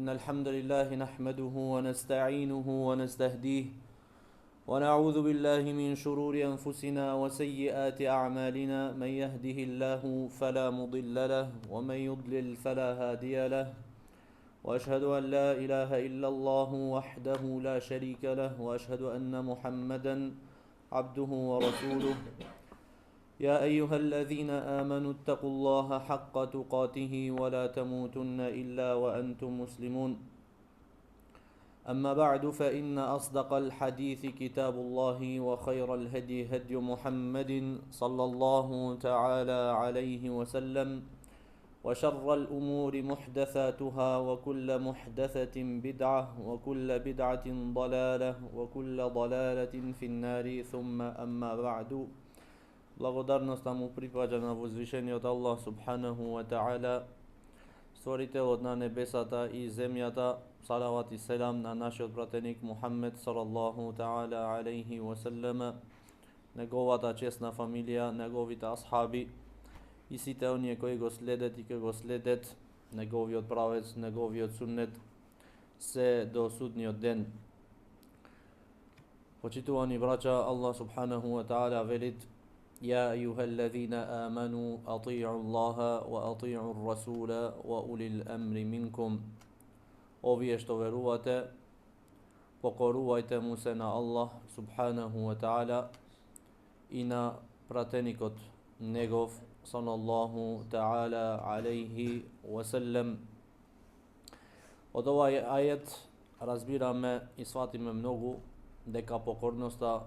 إن الحمد لله نحمده ونستعينه ونستهديه ونعوذ بالله من شرور أنفسنا وسيئات أعمالنا من يهده الله فلا مضل له ومن يضلل فلا هادي له وأشهد أن لا إله إلا الله وحده لا شريك له وأشهد أن محمدا عبده ورسوله يا أيها الذين آمنوا اتقوا الله حق تقاته ولا تموتن إلا وأنتم مسلمون أما بعد فإن أصدق الحديث كتاب الله وخير الهدي هدي محمد صلى الله تعالى عليه وسلم وشر الأمور محدثاتها وكل محدثة بدعة وكل بدعة ضلالة وكل ضلالة في النار ثم أما بعد. Благодарноста му припаѓа на возвишениот Аллах субханаху ва таала, створителот на небесата и земјата. Салават и селам на нашиот пратеник Мухаммед салаллаху таала алейхи ва саллем, неговата чесна фамилија, неговите асхаби и сите оние кои го следат и кои го следат неговиот правец, неговиот суннет се до судниот ден. Почитувани браќа, Аллах субханаху ва таала велит: يا أيها الذين آمنوا أطيعوا الله وأطيعوا الرسول وأولي الأمر منكم. Овие што верувате, покорувајте му се на Аллах субханаху ва таала и на пратеникот негов салаллаху таала алейхи ва саллем. Од овај ајет разбираме и сватиме многу дека покорноста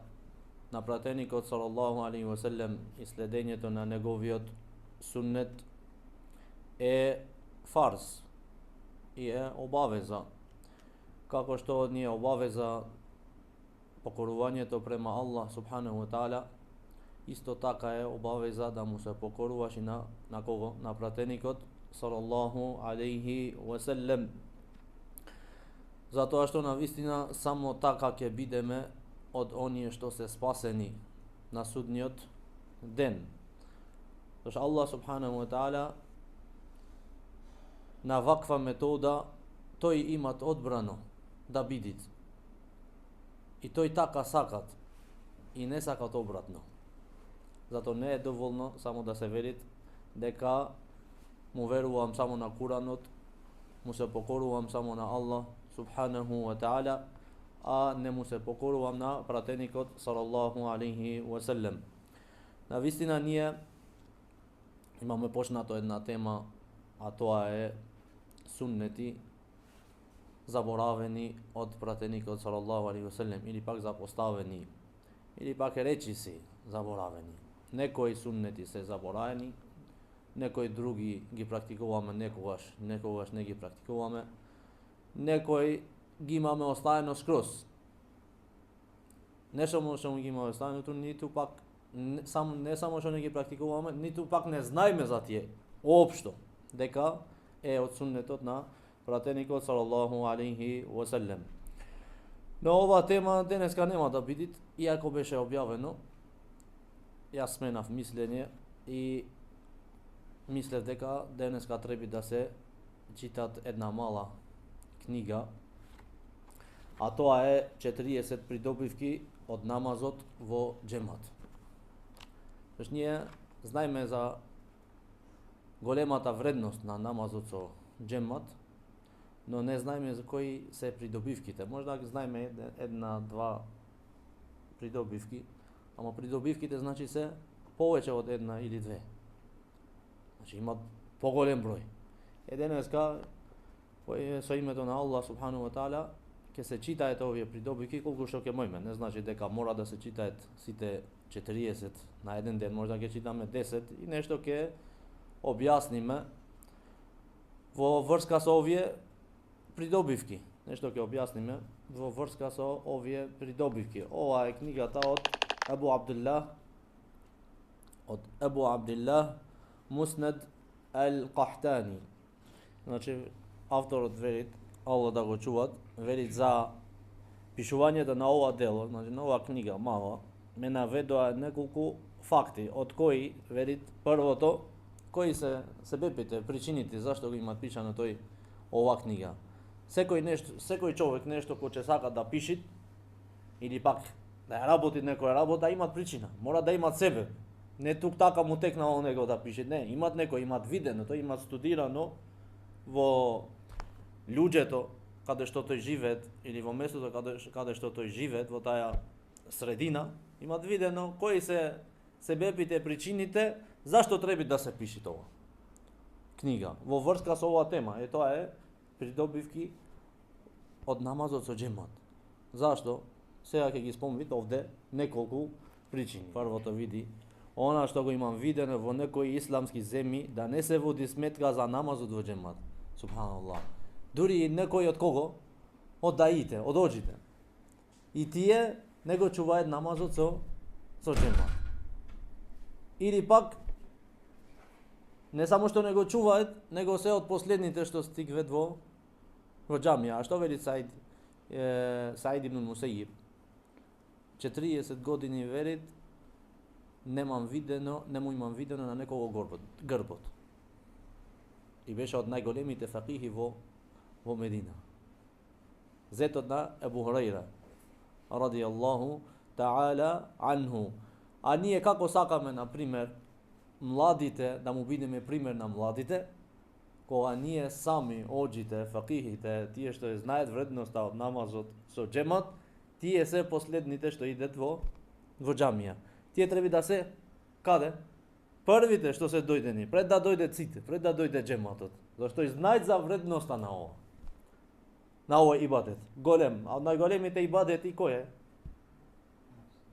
на пратеникот салаллаху алейхи ва саллем и следењето на неговиот суннет е фарз и е обавеза. Како што ни е обавеза покорувањето према Аллах субханаху ва таала, исто така е обавеза да му се покоруваш и на кого? На пратеникот салаллаху алейхи ва саллем. Затоа што навистина само така ќе бидеме од оние што се спасени на судниот ден. Зашто Аллах субханаху ва таала на ваква метода тој имат одбрано да бидит. И тој така сакат и не сакат обратно. Зато не е доволно само да се велит дека му верувам само на Куранот, му се покорувам само на Аллах субханаху ва таала, а не му се покорувам на пратеникот салаллаху алейхи ва саллем. Навистина ние имаме почнато една тема, а тоа е суннети заборавени од пратеникот салаллаху алейхи ва саллем, или пак запоставени, или пак речиси заборавени. Некои суннети се заборавени, некои други ги практикуваме некогаш не ги практикуваме, некои ги имаме оставено скроз. Не само што ги имаме оставено, ниту пак не само што не ги практикуваме, ниту пак не знаеме за тие општо дека е од суннетот на пратеникот салаллаху алейхи ва саллем. Но ова тема денеска нема да биде, иако беше објавено. Јас сменав мислење и мислев дека денеска треба да се читат една мала книга, а тоа е 40 придобивки од намазот во џемат. Зашто ние знаеме за големата вредност на намазот со џемат, но не знаеме за кои се придобивките. Можда ги знаеме една-два придобивки, ама придобивките значи се повеќе од една или две. Значи има поголем број. Денеска со името на Аллах субханаху ва таала ќе се читаат овие придобивки колку што ќе можеме. Не значи дека мора да се читаат сите 40 на еден ден, може да ќе читаме 10 и нешто ќе објасниме во врска со овие придобивки. Нешто ќе објасниме во врска со овие придобивки. Ова е книгата од Абу Абдиллах Муснед ал-Кахтани. Значи авторот велит, Аллах да го чуват, велит за пишувањето на ова дело, значи на ова книга мала, ме наведоа неколку факти, од кои велит првото, кои се себепите, причините зашто го имат пишано тој ова книга. секој човек нешто кој ќе сака да пиши или пак да ја работи некоја работа, имат причина. Мора да имат себе. Не тук така му текнало него да пише. Не, имат некој, имат видено, тој имат студирано во луѓето каде што тој живеет или во местото каде што тој живеет, во таа средина, имат видено кои се себепите, причините зашто треба да се пише тоа книга во врска со оваа тема. Тоа е придобивки од намазот со џемат. Зашто? Сега ќе ги спомнам овде неколку причини. Првото види, она што го имам видено во некои исламски земји, да не се води сметка за намазот во џемат. Субханаллах. Дури и некои од кого? Од даите, од оџите. И тие не го чуваат намазот со џемат. Или пак не само што не го чуваат, него се од последните што стигват во џамија. А што вели Саид ибн Мусајиб? 40 години верит, нему имам видено на некого грбот. И беше од најголемите факихи во Медина. Зетот на Ебу Хурайра радијаллаху таала анху. А ние како сакаме, на пример, младите, да му бидеме пример на младите, кога ние сами, оџите, факихите, тие што знаат вредноста од намазот со џемат, тие се последните што идат во џамија. Тие треба да се каде? Првите што се дојдени, пред да дојде сите, пред да дојде џематот. Зашто и знаат за вредноста на ова. На овој ибадет. Голем, а од најголемите ибадети кој е?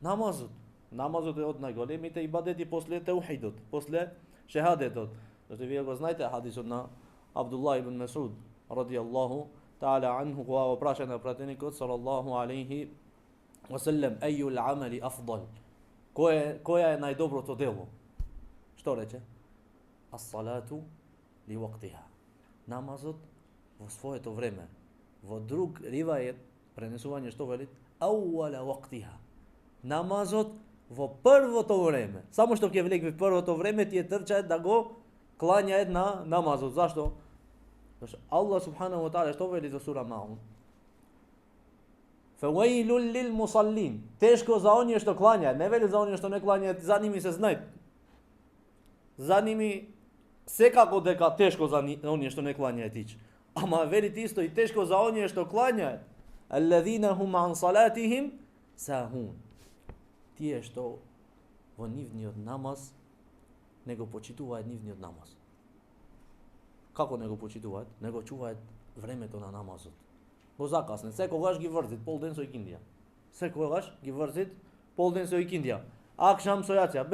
Намазот. Намазот е од најголемите ибадети после теухидот, после шехадетот. Зашто вие го знаете хадисот на Абдуллах ибн Месуд радијаллаху таала анху, кога го праша на пратеникот салаллаху алейхи васелем ејул амали афдал. Која е најдоброто дело? Што рече? Ас-салату ли вактиха. Намазот во своето време. Во друг ривајет пренесување што вели? Ауала вактиха. Намазот во првото време. Само што ќе влегне во првото време, тие трчаат да го клањаат на намазот. Зашто? Зашто Аллах субханаху ва таала што вели за сура Маун? Фаваилул лил мусаллин. Тешко за оние што клањаат, не вели за оние што не клањаат, за ними се знаат. За ними секако дека тешко за оние што не клањаат ич. Ама вели исто и тешко за оние што клањаат. Аллазина хум ан салатихим сахун. Тие што во нивниот намаз не го почитуваат нивниот намаз. Како не го почитуваат? Не го чуваат времето на намазот. Го закасне, секогаш ги врзит пол ден со икиндија. Секогаш ги врзит пол ден со икиндија. Акшам со јација,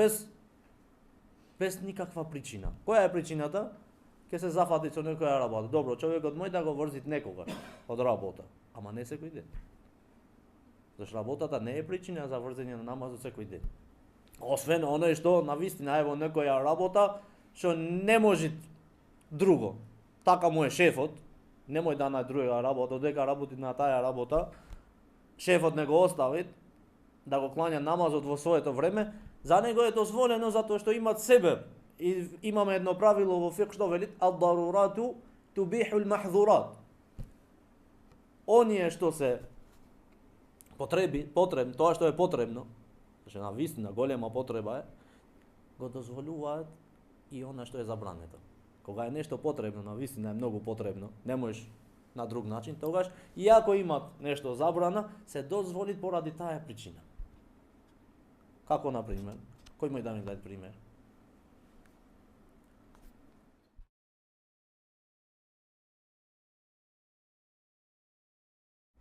без никаква причина. Која е причината? Ке се зафати со некоја работа. Добро, човекот мој да го врзит некогаш од работа, ама не секој ден. Зашто работата не е причина за врзење на намазот секој ден. Освен оној што навистина е во некоја работа што не може друго. Така му е шефот, немој да на друга работа, дека работи на таа работа, шефот не го остави да го клања намазот во своето време, за него е дозволено затоа што имат себе. И имаме едно правило во фик што вели ад-дарурату тубихул махдурат. Оние што се потребно, тоа што е потребно, значи на вистина голема потреба е, го дозволуваат и она што е забрането. Кога е нешто потребно, на вистина е многу потребно, не можеш на друг начин, тогаш иако имат нешто забрана, се дозволи поради таа причина. Како на пример? Кој може да ми даде пример?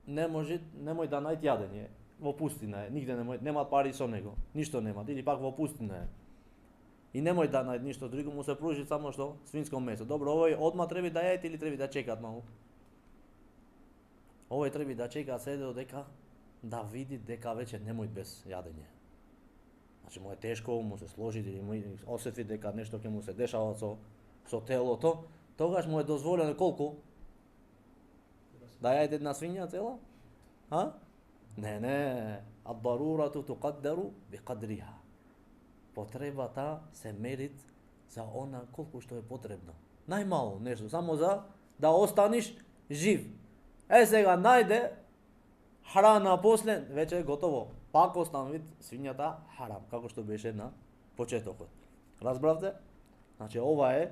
Немој да најд јадење. Во пустина е, нигде немаат пари со него, ништо немаат, или пак во пустина е. И немој да најд ништо друго, му се пружи само што свинско месо. Добро, овој одма треба да јаат или треба да чекаат малку? Овој треба да чекаат се додека да види дека веќе немој без јадење. Значи му е тешко, му се сложи или му осети дека нешто ќе му се дешава со телото, тогаш му е дозволено колку? Да јаде една свиња цела? А? Не. Ад-дарурату туқаддару биқадриха. Потребата се мерит за колку што е потребно. Најмало нешто, само за да останеш жив. Сега најде храна после, веќе е готово. Пак останува свињата харам, како што беше на почетокот. Разбравте? Значи ова е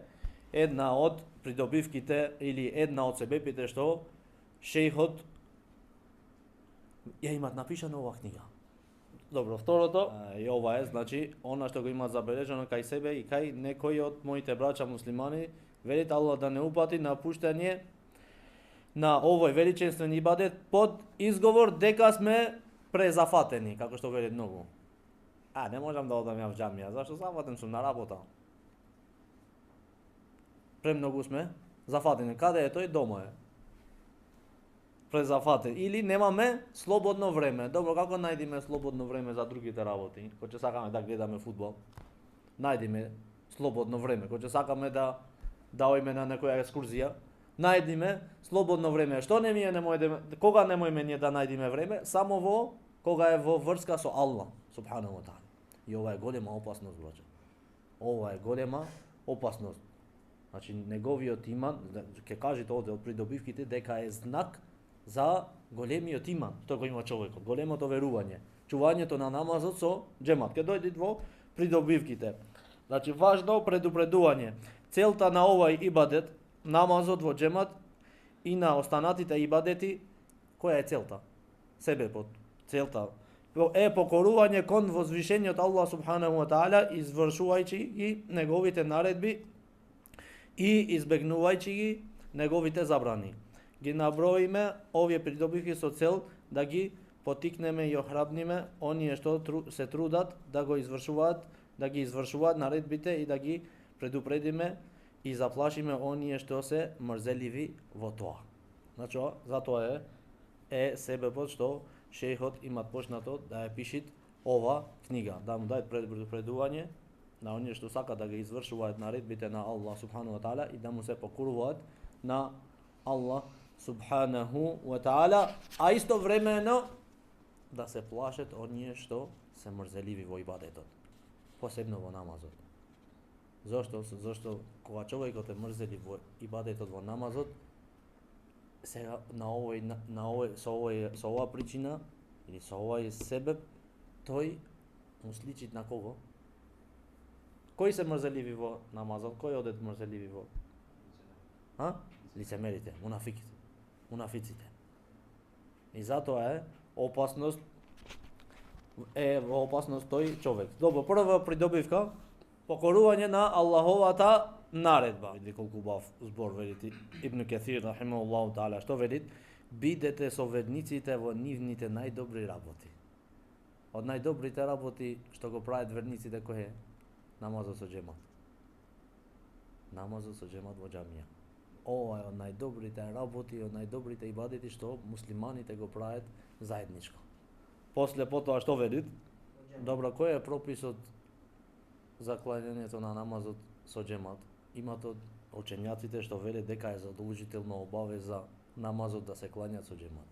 една од придобивките или една од себепите што шејхот ја имат напишано ова книга. Добро, второто, и ова е, значи, она што го имат забележано кај себе и кај некои од моите браќа муслимани, велит Аллах да не упати на пуштање на овој величествен ибадет под изговор дека сме презафатени, како што велит многу. Не можам да одам ја в џамија, зашто зафатен сум на работа. Премногу сме зафатени. Каде е тој? Дома е. Презафатен. Или немаме слободно време. Добро, како најдиме слободно време за другите работи? Кога ќе сакаме да гледаме фудбал, најдиме слободно време. Кога ќе сакаме да оиме на некоја екскурзија, најдиме слободно време. Што не ми е кога не можеме ние да најдиме време? Само кога е во врска со Аллах, субханаху ва таала. И ова е голема опасност, браќа. Ова е голема опасност. Значи неговиот иман, ќе кажете овде од придобивките дека е знак за големиот иман, што го има човекот, големото верување, чувањето на намазот со џемат. Ќе дојдат во придобивките. Значи важно предупредување. Целта на овој ибадет, намазот во џемат и на останатите ибадети, која е целта? Себепот. Целта е покорување кон возвишениот Аллах субханаху ва таала, извршувајќи ги неговите наредби и избегнувајќи ги неговите забрани. Ги наброиме овие придобивки со цел да ги потикнеме и охрабниме оние што се трудат да ги извршуваат наредбите и да ги предупредиме и заплашиме оние што се мрзеливи во тоа. Значи, затоа е себепот што шејхот имат почнато да ја пишит ова книга, да му дајат предупредување на оние што сакат да ги извршуваат наредбите на Аллах субханаху ва таала и да му се покоруваат на Аллах субханаху ва таала, а истовремено да се плашат оние што се мрзеливи во ибадетот, посебно во намазот. Зошто кога човекот е мрзелив во ибадетот во намазот, сега со оваа причина или со овој себеб, тој му сличи на кого? Кои се мрзеливи во намазот? Кои одат мрзеливи во? Лицемерите, мунафиците. И затоа во опасност тој човек. Добро, прва придобивка, покорување на Аллаховата наредба. Види колку убав збор велит Ибн Кесир рахимахуллаху таала, што велит? Бидете соверниците во нивните најдобри работи. Од најдобрите работи што го прават верниците кој е? Намазот со џемат. Намазот со џемат во џамија. Ова е од најдобрите работи, од најдобрите ибадети што муслиманите го прават заедничко. Потоа што велит? Добро, кој е прописот за клањањето на намазот со џемат? Имат од учењаците што велат дека е задолжителна обавеза намазот да се клањат со џемат.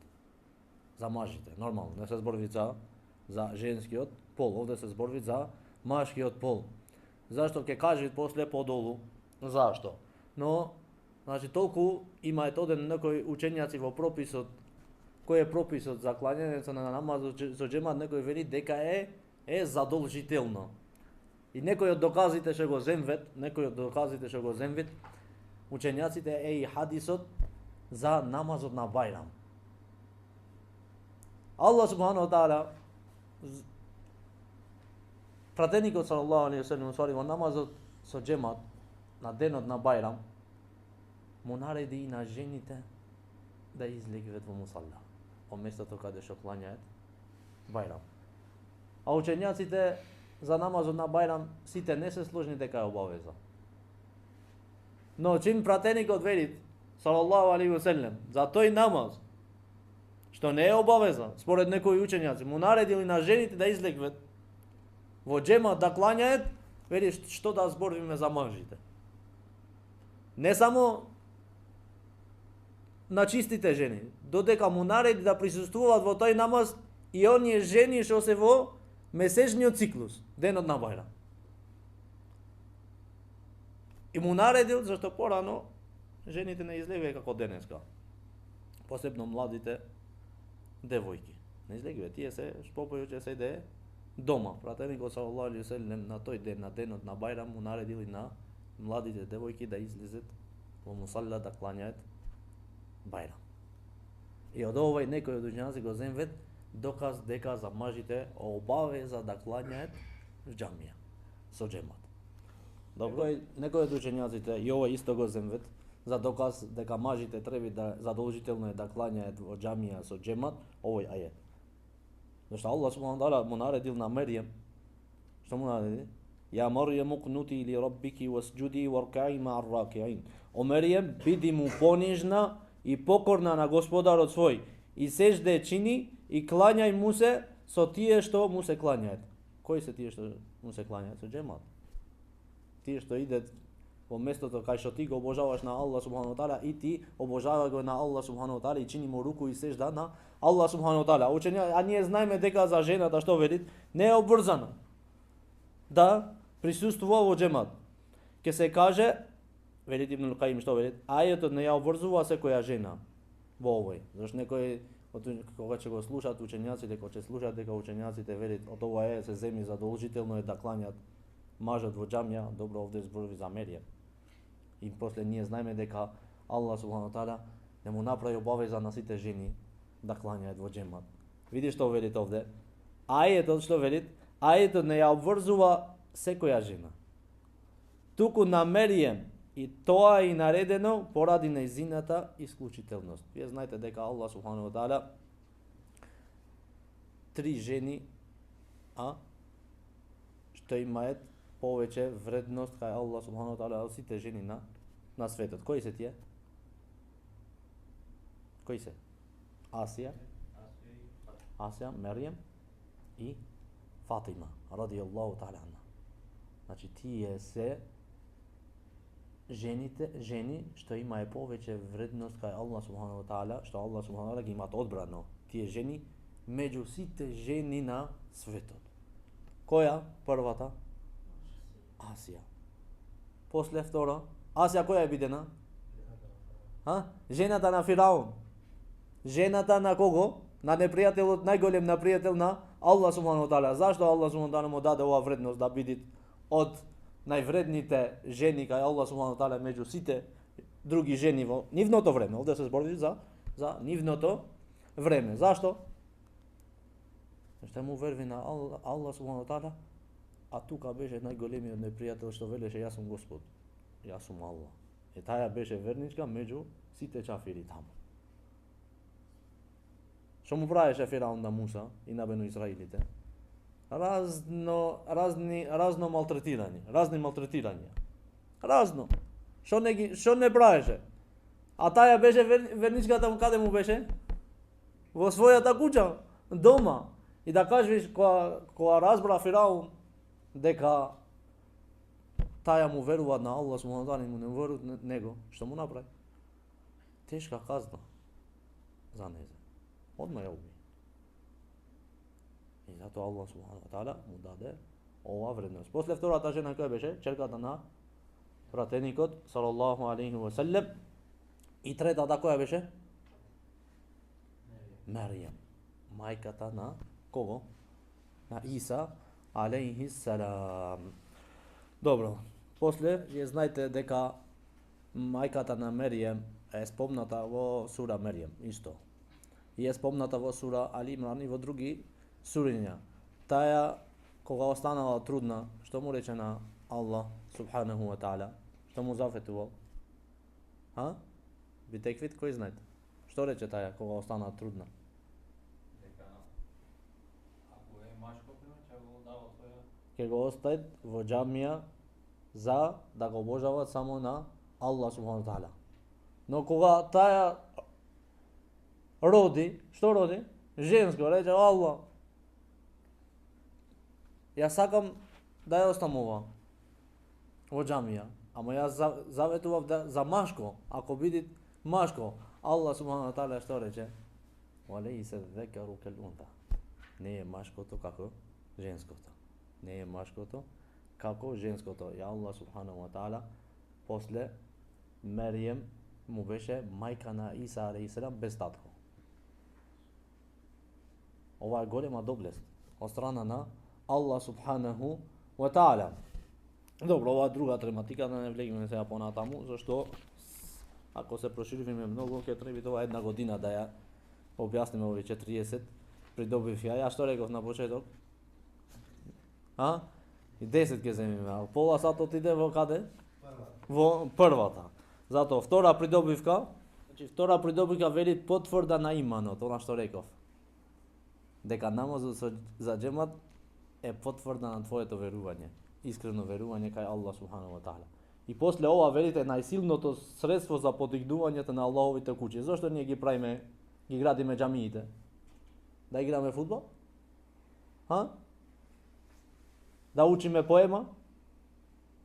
За мажите, нормално, не се зборови за женскиот пол, овде се зборови за машкиот пол. Зашто ќе кажат после подолу? Зашто? Но, значи, толку имаат оден некои учењаци во прописот, кој е прописот за клањањето на намазот со џемат, некој вели дека е задолжително. И некои од доказите што го земвет, учењаците е и хадисот за намазот на Бајрам. Аллах субханаху ва таала, пратеникот салаллаху алейхи ва салем, во намазот со џемат на денот на Бајрам, му нареди и на жените да излегнат во мусалла, во местото каде што клањаат Бајрам. А учењаците за намазот на Бајрам сите не се сложни дека е обавеза. Но чим пратеникот вели салаллаху алейхи ва салем за тој намаз што не е обавеза, според некои учењаци, му наредили на жените да излегнат во џемат да клањаат, вели што да збориме за мажите. Не само на чистите жени, додека му нареди да присуствуваат во тој намаз и оние жени што се во месечниот циклус, денот на Бајрам. И му наредил, зашто порано жените не излегуваат како денеска. Посебно младите девојки. Не излегиве, тие се шпопају че се иде дома. Пратеникот салаллаху алейхи ве селем на тој ден, на денот на Бајрам, му наредили на младите девојки да излезат во мусалла да клањаат Бајрам. И од овој некој од учењаци го земвет доказ дека за мажите обавеза да клањаат в џамија со џемат. Добро, некој од учењаците и ова исто го земвет за доказ дека мажите треба да задолжително е да клањаат во џамија со џемат, овој ајет. Зашто Аллах субхану ва таала му наредил на Меријем, што му нареди? Ја Марјам кунути или раббики wasjudi warka'i ma'ar raki'in. О Меријем, биди му понижна и покорна на Господарот свој и сежде чини и клањај му се со тие што му се клањаат. Кои се тие што му се клањаат? Со џемат. Тие што идат во местото кај што ти го обожаваш на Аллах субхану ва таала и ти обожаваш го на Аллах субхану ва таала и чини му руку и сежда на Аллах субхану ва таала. А ние знаеме дека за жената што велит не е обврзана да присуствува во џемат. Ке се каже, велит Ибнул Каим што велит, ајетот не ја обврзува секоја жена во овој. Зашто некој кога ќе го слушаат учењаците, кога ќе слушаат дека учењаците велит од ова е се земи задолжително е да клањат мажот во џамија, добро овде зборови за Меријем. И после ние знаеме дека Аллах субхану ва таала не му направи обавеза на сите жени да клањаат во џемат. Види што велит овде? Ајетот што велит? Ајетот не ја обврзува секоја жена. Туку на Меријем и тоа е наредено поради нејзината исклучителност. Вие знаете дека Аллах субхану ва таала 3 жени што имаат повеќе вредност кај Аллах субхану ва таала од сите жени на светот. Кои се тие? Кои се? Асија, Меријем и Фатима радијаллаху таала анха. Значи тие се жени што имаат повеќе вредност кај Аллах субхану ва таала, што Аллах субхану ва таала ги имаат одбрано тие жени меѓу сите жени на светот. Која? Првата? Асија. После втора? Асија која е бидена? Жената на Фираун. Жената на кого? На непријателот, најголем непријател на Аллах субхану ва таала. Зашто Аллах субхану ва таала му даде ова вредност да биде од највредните жени кај Аллах субхану ва таала меѓу сите други жени во нивното време. Овде се збори за нивното време. Зашто? Зашто му верви на Аллах субхану ва таала, а тука беше најголемиот непријател што велеше јас сум Господ, јас сум Аллах. И таја беше верничка меѓу сите чафири таму. Што му правеше Фираун на Муса и на Бену Израилите? Разно малтретирање. Разно. Што не правеше? А таја беше верничката каде му беше? Во својата куќа, дома. И да кажеш кога разбра Фираун дека таја му верува на Аллах субхану ва таала и му не верува на него, што му направи? Тешка казна за незе. Одма ја уби. И затоа Аллах субхану ва таала му даде ова вредност. После втората жена која беше? Черката на пратеникот салаллаху алейхи ва селем. И третата која беше? Меријем. Мајката на кого? На Иса алейхи салам. Добро. После вие знаете дека мајката на Меријем е спомната во сура Меријем исто. И е спомната во сура Али Имран и во други суриња. Таја кога останала трудна, што му рече на Аллах субханаху ва таала? Што му зафетувал? Би теквит кој знаете? Што рече таја кога останала трудна? Дека ако е машко, ќе го дава своја. Ќе го остави во џамија за да го обожават само на Аллах субхану ва таала. Но кога таја роди, што роди? Женско, рече Аллах. Ја сакам да ја оставам ова во џамија, ама јас заветував за машко, ако биде машко. Аллах субхану ва таала што рече? Валейса зекеру кал унта. Не е машкото како женското. Не е машкото како женското. И Аллах субхану ва таала после Меријем му беше мајка на Иса алейхи селам без татко. Ова е голема доблест од страна на Allah subhanahu wa ta'ala. Добро, ова е друга тематика, да не влегиме сега понатаму, зашто ако се прошириме многу, ќе треба тоа една година да ја објасниме овие 40 придобивки. А ја што реков на почеток? И 10 ќе земиме, а пола сат отиде во каде? Во првата. Затоа втора придобивка, значи втора придобивка вели потврда на иманот, она што реков. Дека намазот за џемат е потврда на твоето верување, искрено верување кај Allah subhanahu wa ta'ala. И после ова велите најсилното средство за подигнувањето на Аллаховите куќи. Зошто ние ги правиме, ги градиме џамиите? Да играме фудбал? Да учиме поема?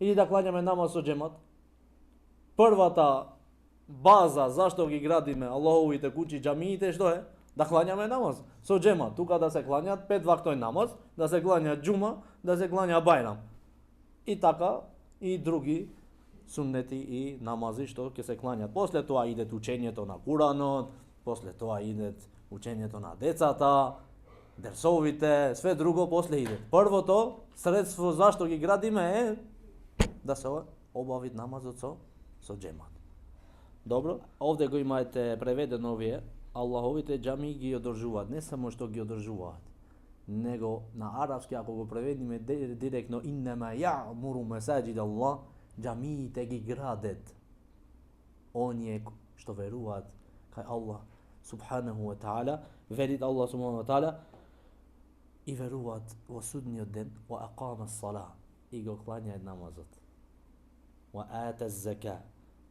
Или да клањаме намаз со џемат? Првата база зашто ги градиме Аллаховите куќи, џамиите, што е? Да клањаме намаз со џемат. Тука да се клањаат 5 вактој намаз, да се клања џума, да се клања бајрам. И така и други суннети и намази што ќе се клањат. После тоа идет учењето на Куранот, после тоа идет учењето на децата, дерсовите, све друго после иде. Првото средство зашто ги градиме е да се обави намазот со џемат. Добро, овде го имаете преведено овие. Аллаховите џамии ги одржуваат, не само што ги одржуваат, него на арапски ако го преведиме директно иннема ја'муру месаџид Аллах, џамиите ги градат оние што веруваат кај Аллах subhanahu wa ta'ala, верит Аллах subhanahu wa ta'ala и веруваат во судниот ден, wa aqama as-salah, и го клањаат намазот, wa ата az-zaka,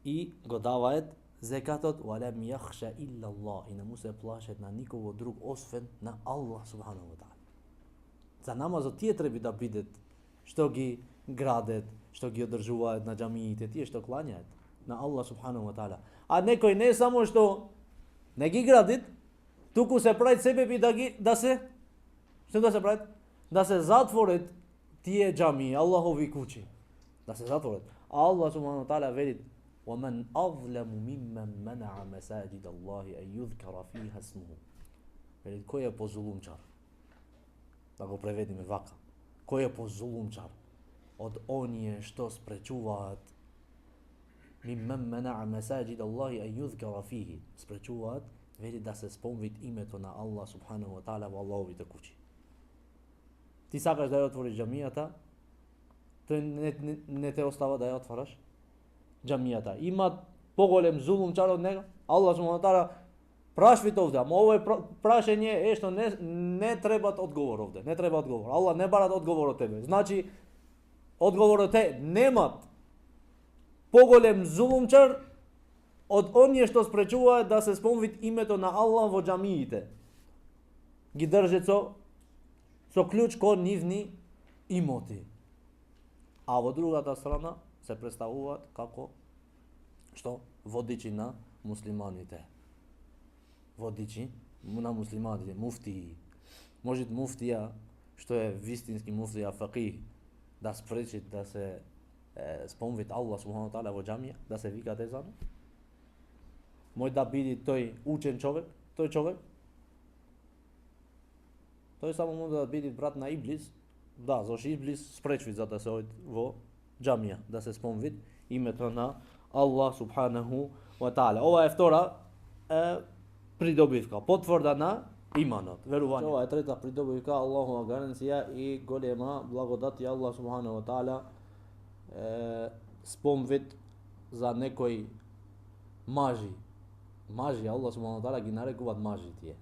и го даваат zekatот, wa lam yakhsha illa Allah, и не му се плашат на никого друг освен на Аллах subhanahu wa ta'ala. За намазот тие треба да бидат што ги градат, што ги одржуваат на џамиите, тие што клањаат на Аллах subhanahu wa ta'ala. А некој не само што не ги градит, туку се прават себеби да се прават? Да се затворат тие џамии, Аллахови куќи. Да се затворат. А Аллах subhanahu wa ta'ala вели: وَمَنْ أَظْلَمُ مِمَّنْ مَنَعَ مَسَاجِدَ اللَّهِ أَنْ يُذْكَرَ فِيهَا اسْمُهُ. Вели, кој е позулумчар? Да го преведиме вака. Кој е позулумчар? Од оние што спречуваат مِمَّنْ مَنَعَ مَسَاجِدَ اللَّهِ أَنْ يُذْكَرَ فِيهِ. Спречуваат, вели, да се спомнит името на Аллах subhanahu wa ta'ala во Аллаховите куќи. Ти сакаш да ја отвориш џамијата, тој не те остава да ја отвараш џамијата. Има поголем зулумчар од него. Аллах subhanahu wa ta'ala прашвите овде, ама ово е прашање што не требат одговор овде, не треба одговор. Аллах не барат одговор од тебе. Значи одговорот е немат поголем зулумчар од оние што спречуваат да се спомнит името на Аллах во џамиите. Ги држат со клjuč кон нивни имоти. А во другата страна се представуваат како што водичи на муслиманите. Водичи на муслиманите, муфтии. Може муфтија, што е вистински муфтија фақих, да спречи да се спомнит Аллах subhanahu wa ta'ala во џамија, да се вика тезано. Може да биде тој учен човек, тој само може да биде брат на Иблис. Да, зашто Иблис спречви за да се оди во џамија, да се спомнит името на Аллах subhanahu wa ta'ala. Ова е втора придобивка, потврда на иманот, верување. Ова е трета придобивка, Аллахова гаранција и голема благодат и Аллах subhanahu wa ta'ala спомнит за некои мажи. Мажи, Аллах subhanahu wa ta'ala ги нарекуваат мажи тие.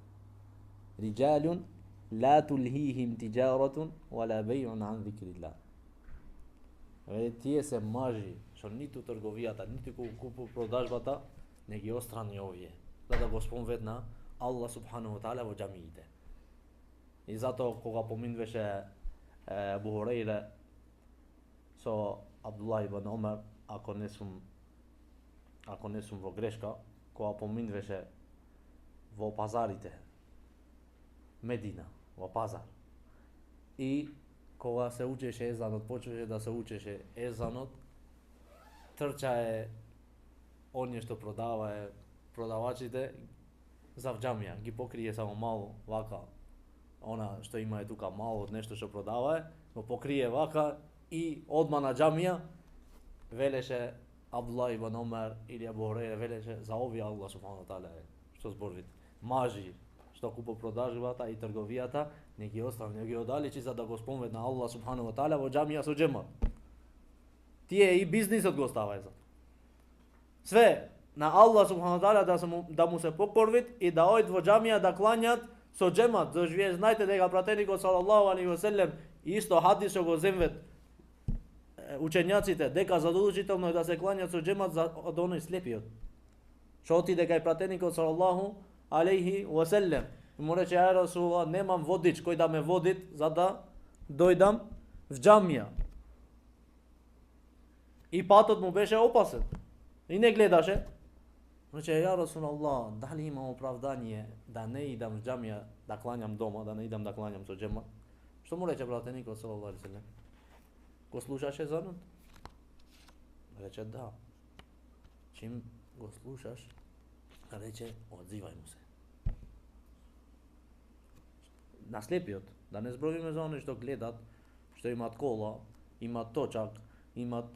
Риджалун ла тулхихим тиджаратун вала бејун ан зикрилlah. Тие се мажи што ниту трговијата, ниту купу-продажбата не ги острани овие, за да го спомнет на Аллах subhanahu wa ta'ala во џамиите. И затоа кога поминуваше Абу Хурайра со Абдуллах ибн Омар, ако не сум во грешка, кога поминуваше во пазарите Медина, во пазар. И кога се учеше езанот, почнеше да се учеше езанот, трчае оние што продавачите за џамија, ги покрие само мало, вака, она што има е тука мало од нешто што продава, го покрие вака и одма на џамија велеше Абдулlah ибн Омер или Абу Хурейра велеше за овие Аллах субхану таала што зборвите мажи што купопродажбата и трговијата не ги остави, не ги одалечи за да го спомнат на Аллах субхану таала во џамија со џемат. Тие и бизнисот го оставај за. Све на Аллах субхану таала да му се покорвит и да ојд во џамија да кланјат со џемат. Зашто вие знаете дека пратеникот салаллаху алейхи ве селем исто хадис што го земвет учењаците дека задолжително е да се кланјат со џемат од оној слепиот. Што отиде кај пратеникот салаллаху алейхи ве селем и му рече ја Расулуллах, немам водич кој да ме водит за да дојдам в џамија. И патот му беше опасен. И не гледаше. Рече ја Расулуллах, дали имам оправдание да не идам в џамија да кланјам дома, да не идам да кланјам со џемат? Што му рече пратеникот салаллаху алейхи ве селем? Го слушаше занот? Рече да. Чим го слушаш, рече одзивај му се. На слепиот, да не зборуваме за оние што гледат, што имаат кола, имаат точак, имаат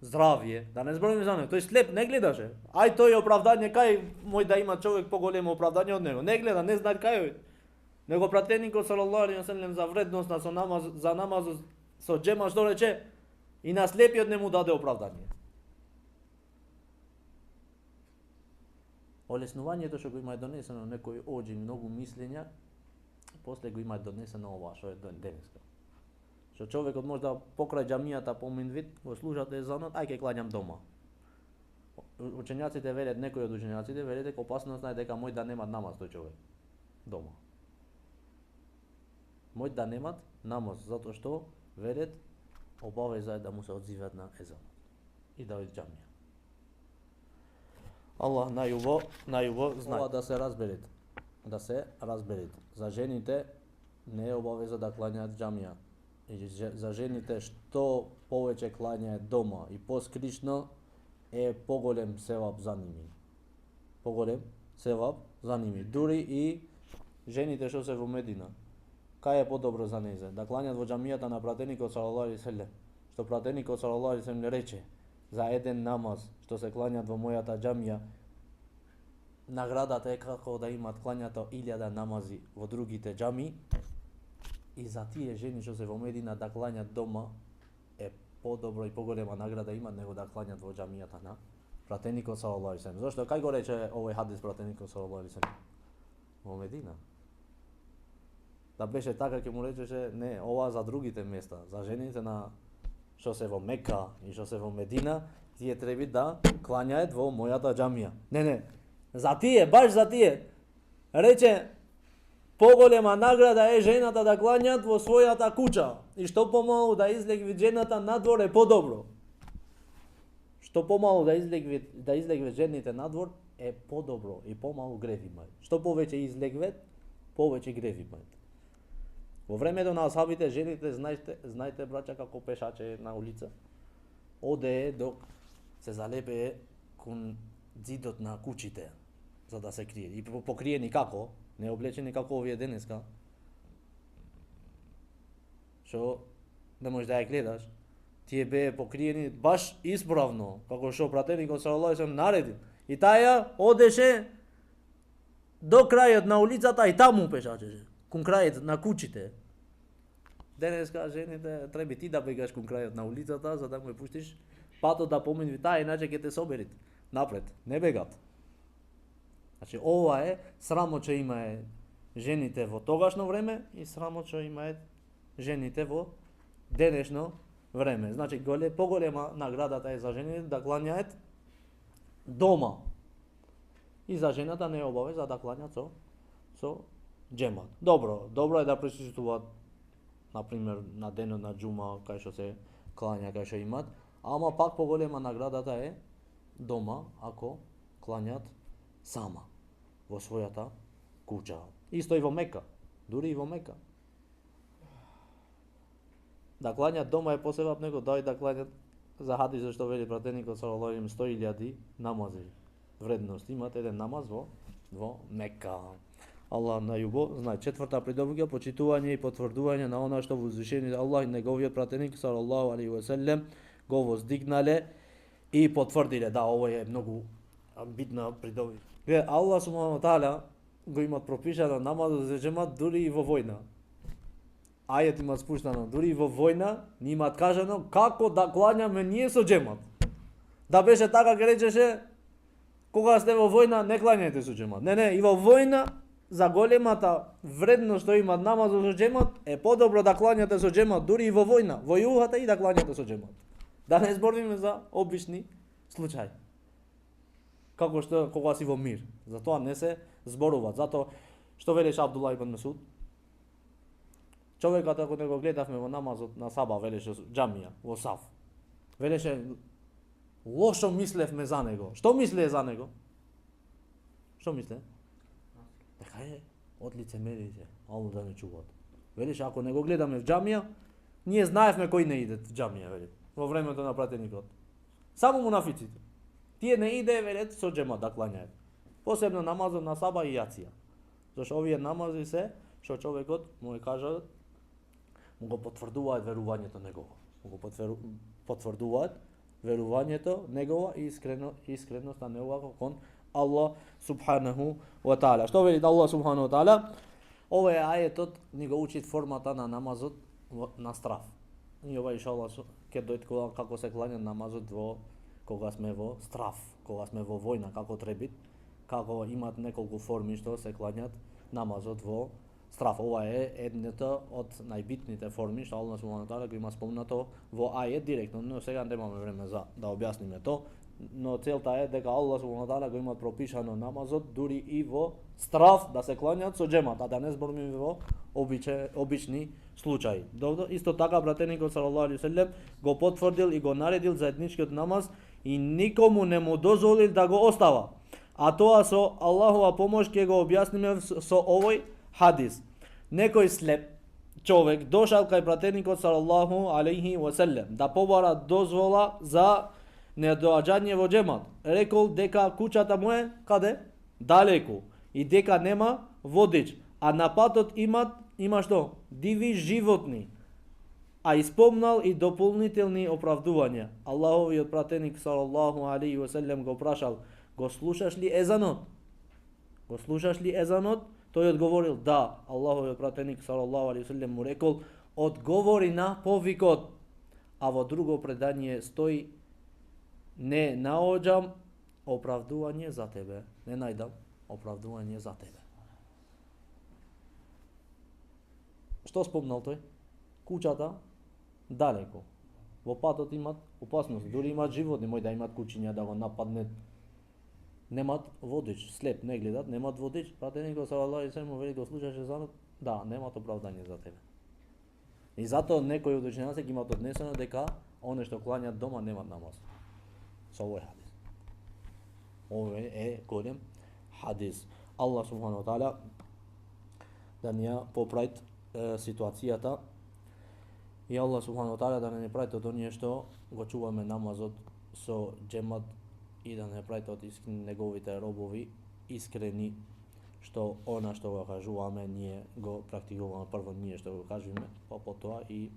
здравје, да не зборуваме за оние. Тој слеп не гледаше. Ај тој е оправдание кај мој да има човек поголемо оправдание од него. Не гледа, не знае кај. Него пратеникот салаллаху алейхи ве селем за вредност на за намазот со џема што рече и на слепиот не му даде оправдание. Олеснувањето што го има донесено некој оџи многу мислења, после го има донесено ова што е денеска. Што човекот може да покрај џамијата поминвит, го слушате езанот, ај ке клањам дома. Учењаците велат, некои од учењаците велат дека опасност е дека мој да немат намаз тој човек дома. Мој да немат намаз затоа што велат обавеза е да му се одзиват на езанот и да оди џамија. Аллах најубо знае да се разберете. Да се разберете. За жените не е обавеза да клањаат џамија. И за жените што повеќе клањаат дома и поскришно е поголем севап за ними. Поголем севап за ними. Дури и жените што се во Медина. Кај е подобро за незе? Да клањат во џамијата на пратеникот салаллаху алейхи ве селем. Што пратеникот салаллаху алейхи ве селем рече за еден намаз што се клањат во мојата џамија, наградата е како да имат клањато 1000 намази во другите џами. И за тие жени што се во Медина да клањат дома е подобро и поголема награда имат него да клањат во џамијата на пратеникот салаллаху алейхи ве селем. Зошто кај го рече овој хадис пратеникот салаллаху алейхи ве селем? Во Медина. Да беше така ќе му речеше не, ова за другите места, за жените на што се во Мека и што се во Медина, тие треба да клањаат во мојата џамија. Не, за тие, баш за тие. Рече поголема награда е жената да клањаат во својата куќа и што помалу да излегви жената надвор е подобро. Што помалу да излегве жените надвор е подобро и помалу греви имаат. Што повеќе излегвет, повеќе греви имаат. Во времето на асхабите жените знаете браќа како пешаче на улица, оде док се залепе кон ѕидот на куќите за да се крие. И покриени како? Не облечени како овие денеска. Што не можеш да ја гледаш. Тие беа покриени баш исправно, како што пратеникот салаллаху алейхи ве селем нареди. И таја одеше до крајот на улицата и таму пешачеше, кон крајот на куќите. Денеска жените треба ти да бегаш кон крајот на улицата за да му пуштиш патот да помине тај, иначе ќе те соберат напред. Не бегат. Значи ова е срамот што имае жените во тогашно време и срамот што имаат жените во денешно време. Значи поголема наградата е за жените да клањаат дома. И за жената не е обавеза да клањаат со џемат. Добро е да присуствуваат например на денот на џума кај што се клања, кај што имат, ама пак поголема наградата е дома ако клањаат сама во својата куќа. Исто и во Мека, дури и во Мека. Да клањат дома е посебап него да клањат за хадисот што вели пратеникот салаллаху алейхи ве селем 100.000 намази вредност имат еден намаз во Мека. Allah на јубо, знае, четврта придобивка, почитување и потврдување на она што возвишени Allah и неговиот пратеник салаллаху алейхи ве селем го воздигнале и потврдиле. Да, ово е многу битна придобивка. Allah субхану таала го имат пропишано намазот за џемат дури и во војна. Ајет имат спуштано, дури и во војна ни имат кажано како да клањаме ние со џемат. Да беше така, ке речеше, кога сте во војна, не клањајте со џемат. Не, и во војна, за големата вредност што имат намазот со џемат, е подобро да клањате со џемат, дури и во војна, војувате и да клањате со џемат. Да не збориме за обични случаи. Како што кога си во мир. Затоа не се зборуваат. Затоа што велеше Абдулла ибн Месуд, човекот ако не го гледавме во намазот на саба, велеше џамија, во саф. Велеше лошо мислевме за него. Што мисле за него? Што мисле? Дека е од лицемерите, ало да не чуваат. Велеше ако не го гледаме в џамија, ние знаевме кој не иде в џамија, вели, во времето на пратеникот. Само мунафиците. Тие не иде, велет, со џемат да клањаат. Посебно намазот на саба и јација. Зашто овие намази се што човекот му е кажа, му го потврдуваат верувањето негово. Му го потврдуваат верувањето негово и искреноста негова кон Allah subhanahu wa ta'ala. Што вели Allah subhanahu wa ta'ala? Ова е ајетот ни го учи формата на намазот на страф. И ова иншаллах ќе дојде како се клања намазот кога сме во страф, кога сме во војна, како требит, како имат неколку форми што се клањат намазот во страф. Ова е едната од најбитните форми што Allah subhanahu wa ta'ala го има спомнато во ајет директно, но сега немаме време за да објасниме тоа. Но целта е дека Allah subhanahu wa ta'ala го има пропишано намазот дури и во страф да се клањат со џемат, а да не збориме во обични случаи. Исто така пратеникот салаллаху алейхи ве селем го потврдил и го наредил заедничкиот намаз и никому не му дозволил да го остава. А тоа со Аллахова помош ќе го објасниме со овој хадис. Некој слеп човек дошал кај пратеникот салаллаху алейхи ве селем да побара дозвола за недоаѓање во џемат. Рекол дека куќата му е каде? Далеку. И дека нема водич. А на патот има што? Диви животни. А испомнал и дополнителни оправдувања. Аллаховиот пратеник салаллаху алейхи ве селем го прашал: го слушаш ли езанот? Го слушаш ли езанот? Тој одговорил: да. Аллаховиот пратеник салаллаху алейхи ве селем му рекол: одговори на повикот. А во друго предание стои: не наоѓам оправдување за тебе. Не најдам оправдување за тебе. Што спомнал тој? Куќата далеко. Во патот имат опасност, дури имат животни, мој да имат кучиња да го нападнет. Немат водич, слеп, не гледат, немат водич. Пратеникот салаллаху алейхи ве селем вели: го слушаш езанот? Да, немат оправдање за тебе. И затоа некои од учењаците ги имат однесено дека оние што клањат дома немат намаз. Со овој хадис. Овој е голем хадис. Allah subhanahu wa ta'ala да ни ја поправи ситуацијата и Allah subhanahu wa ta'ala да не прави од оние што го чуваме намазот со џемат и да не прави од неговите робови искрени, што она што го кажуваме ние го практикуваме прво ние што го кажуваме, па потоа и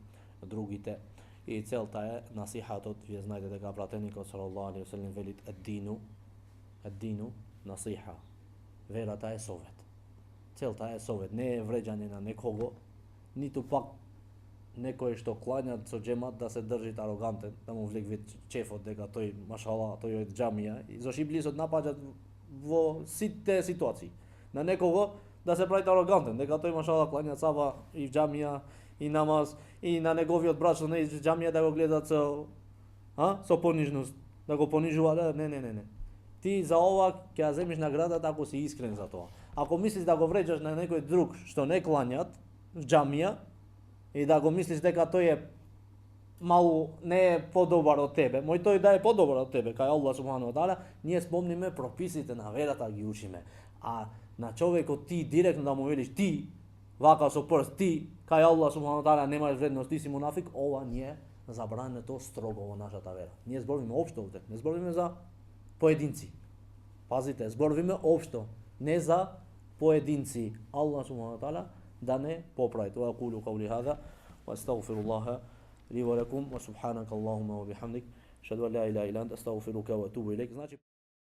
другите. И целта е насихатот, вие знаете дека пратеникот салаллаху алейхи ве селем вели ad-dinu насиха. Верата е совет. Целта е совет, не е вреđање на некого, ниту пак некој што клањат со џемат да се држи арогантен, да му влегви чефот дека тој машала, тој е од џамија и зашто иблисот напаѓа во сите ситуации. На некого да се прави арогантен, дека тој машала клања саба и в џамија и намаз и на неговиот брат што не е џамија да го гледат со понижност, да го понижува, не. Ти за ова ќе ја земиш наградата ако си искрен за тоа. Ако мислиш да го вреđаш на некој друг што не клањат в џамија и да го мислиш дека тој е малку не е подобар од тебе, мој тој да е подобар од тебе, кај Allah subhanahu wa ta'ala, ние спомниме прописите на верата ги учиме. А на човекот ти директно да му велиш ти вака со прст, ти кај Allah subhanahu wa ta'ala немаш вредност, ти си мунафик, ова ние забрането строго во нашата вера. Ние збориме општо овде, не збориме за поединци. Пазите, збориме општо, не за поединци, Allah subhanahu wa ta'ala да не поправи. Ва aqulu qawli hadha wa astaghfirullah li wa lakum wa subhanaka Allahumma wa bihamdik ashhadu an la ilaha illa anta astaghfiruka wa atubu ilaik. Значи